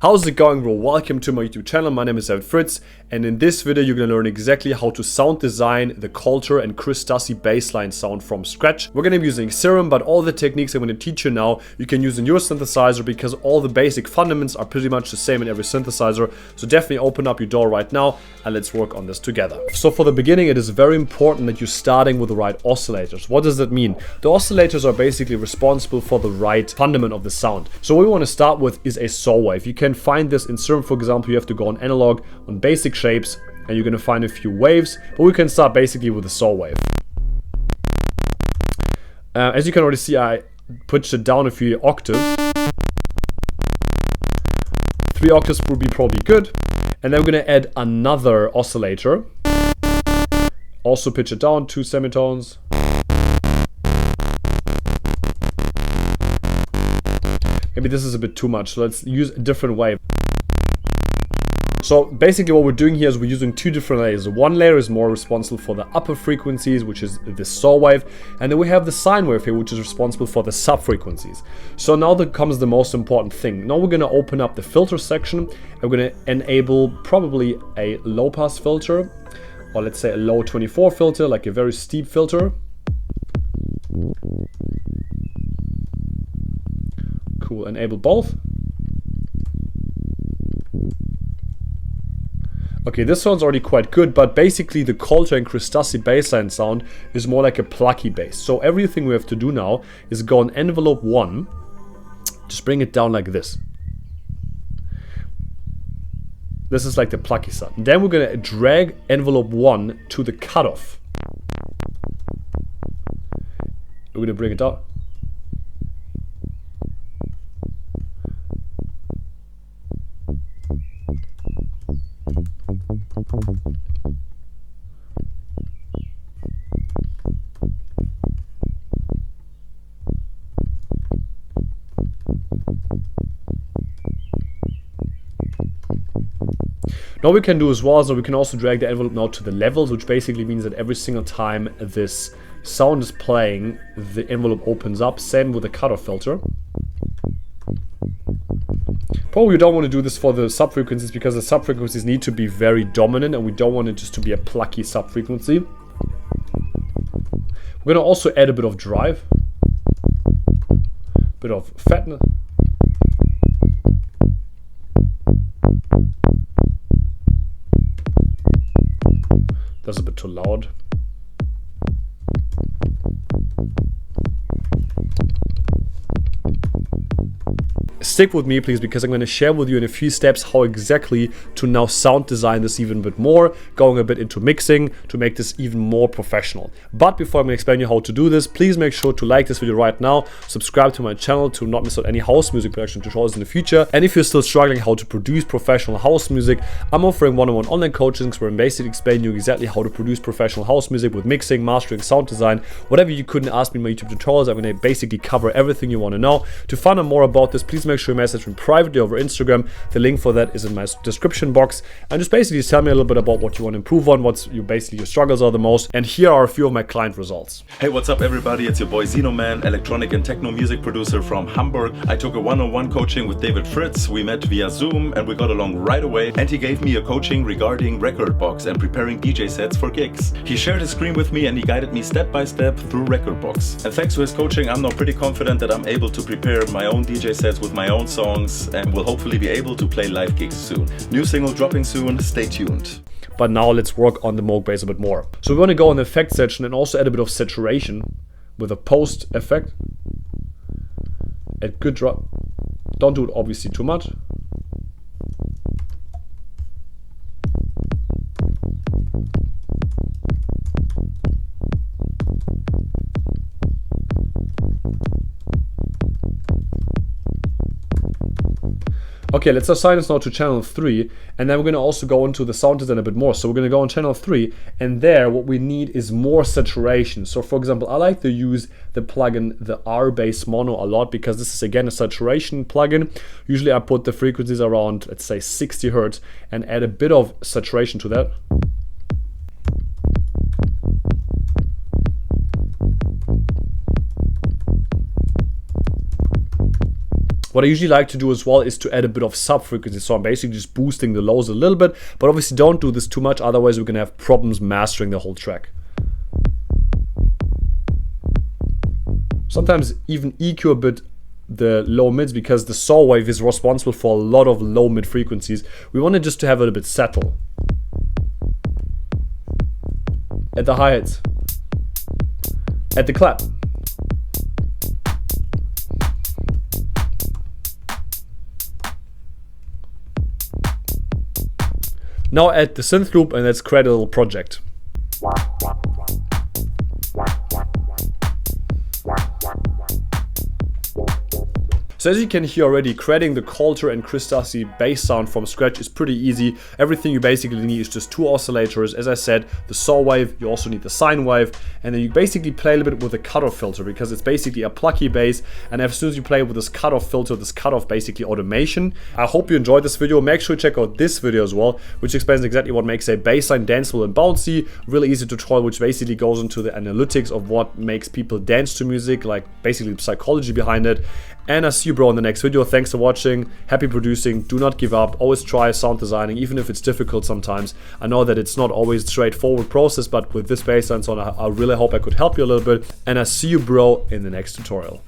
How's it going, bro? Welcome to my YouTube channel. My name is Fritz, and in this video you're gonna learn exactly how to sound design the Kolter and Stussy bassline sound from scratch. We're gonna be using Serum, but all the techniques I'm gonna teach you now you can use in your synthesizer because all the basic fundamentals are pretty much the same in every synthesizer. So definitely open up your door right now and let's work on this together. So for the beginning, it is very important that you're starting with the right oscillators. What does that mean? The oscillators are basically responsible for the right fundament of the sound. So what we want to start with is a saw wave. You can find this in Serum, for example. You have to go on analog, on basic shapes, and you're going to find a few waves, but we can start basically with a saw wave. As you can already see, I pitched it down a few octaves. 3 octaves would be probably good. And then we're going to add another oscillator. Also pitch it down 2 semitones. Maybe this is a bit too much, so let's use a different wave. So basically what we're doing here is we're using 2 different layers. One layer is more responsible for the upper frequencies, which is the saw wave, and then we have the sine wave here, which is responsible for the sub frequencies. So now that comes the most important thing. Now we're going to open up the filter section, and we're going to enable probably a low pass filter, or let's say a low 24 filter, like a very steep filter. Cool, enable both. Okay, this sounds already quite good, but basically the Kolter and Stussy bassline sound is more like a plucky bass. So everything we have to do now is go on envelope 1, just bring it down like this. This is like the plucky sound. Then we're gonna drag envelope 1 to the cutoff. We're gonna bring it down. Now we can do as well, so we can also drag the envelope now to the levels, which basically means that every single time this sound is playing, the envelope opens up. Same with the cutoff filter. Probably you don't want to do this for the sub-frequencies because the sub-frequencies need to be very dominant and we don't want it just to be a plucky sub-frequency. We're going to also add a bit of drive, a bit of fatness. That's a bit too loud. Stick with me please, because I'm going to share with you in a few steps how exactly to now sound design this even a bit more, going a bit into mixing to make this even more professional. But before I'm going to explain you how to do this, please make sure to like this video right now, subscribe to my channel to not miss out any house music production tutorials in the future. And if you're still struggling how to produce professional house music, I'm offering one-on-one online coachings where I'm basically explaining you exactly how to produce professional house music with mixing, mastering, sound design, whatever you couldn't ask me in my YouTube tutorials. I'm going to basically cover everything you want to know. To find out more about this, please make sure you message me privately over Instagram. The link for that is in my description box. And just basically tell me a little bit about what you want to improve on, what's your struggles are the most. And here are a few of my client results. Hey, what's up everybody? It's your boy Zeno Man, electronic and techno music producer from Hamburg. I took a one-on-one coaching with David Fritz. We met via Zoom and we got along right away. And he gave me a coaching regarding record box and preparing DJ sets for gigs. He shared his screen with me and he guided me step by step through record box. And thanks to his coaching, I'm now pretty confident that I'm able to prepare my own DJ sets with my own songs and will hopefully be able to play live gigs soon. New single dropping soon, stay tuned. But now let's work on the Moog bass a bit more. So we want to go on the effect section and also add a bit of saturation with a post effect. Add good drop. Don't do it obviously too much. Okay, let's assign this now to channel 3, and then we're going to also go into the sound design a bit more. So we're going to go on channel 3, and there what we need is more saturation. So for example, I like to use the plugin, the R-Bass Mono, a lot because this is again a saturation plugin. Usually I put the frequencies around, let's say 60 Hertz and add a bit of saturation to that. What I usually like to do as well is to add a bit of sub frequency, so I'm basically just boosting the lows a little bit, but obviously don't do this too much, otherwise we're gonna have problems mastering the whole track. Sometimes even EQ a bit the low mids, because the saw wave is responsible for a lot of low mid frequencies. We want it just to have it a bit settle. At the hi-hats. At the clap. Now add the synth loop and let's create a little project. So as you can hear already, creating the Kolter and Stussy bass sound from scratch is pretty easy. Everything you basically need is just 2 oscillators. As I said, the saw wave, you also need the sine wave, and then you basically play a little bit with a cutoff filter, because it's basically a plucky bass, and as soon as you play with this cutoff filter, this cutoff basically automation. I hope you enjoyed this video. Make sure you check out this video as well, which explains exactly what makes a bass line danceable and bouncy. Really easy tutorial, which basically goes into the analytics of what makes people dance to music, like basically the psychology behind it. And I see you, bro, in the next video. Thanks for watching. Happy producing. Do not give up. Always try sound designing, even if it's difficult sometimes. I know that it's not always a straightforward process, but with this bass line, so I really hope I could help you a little bit. And I see you, bro, in the next tutorial.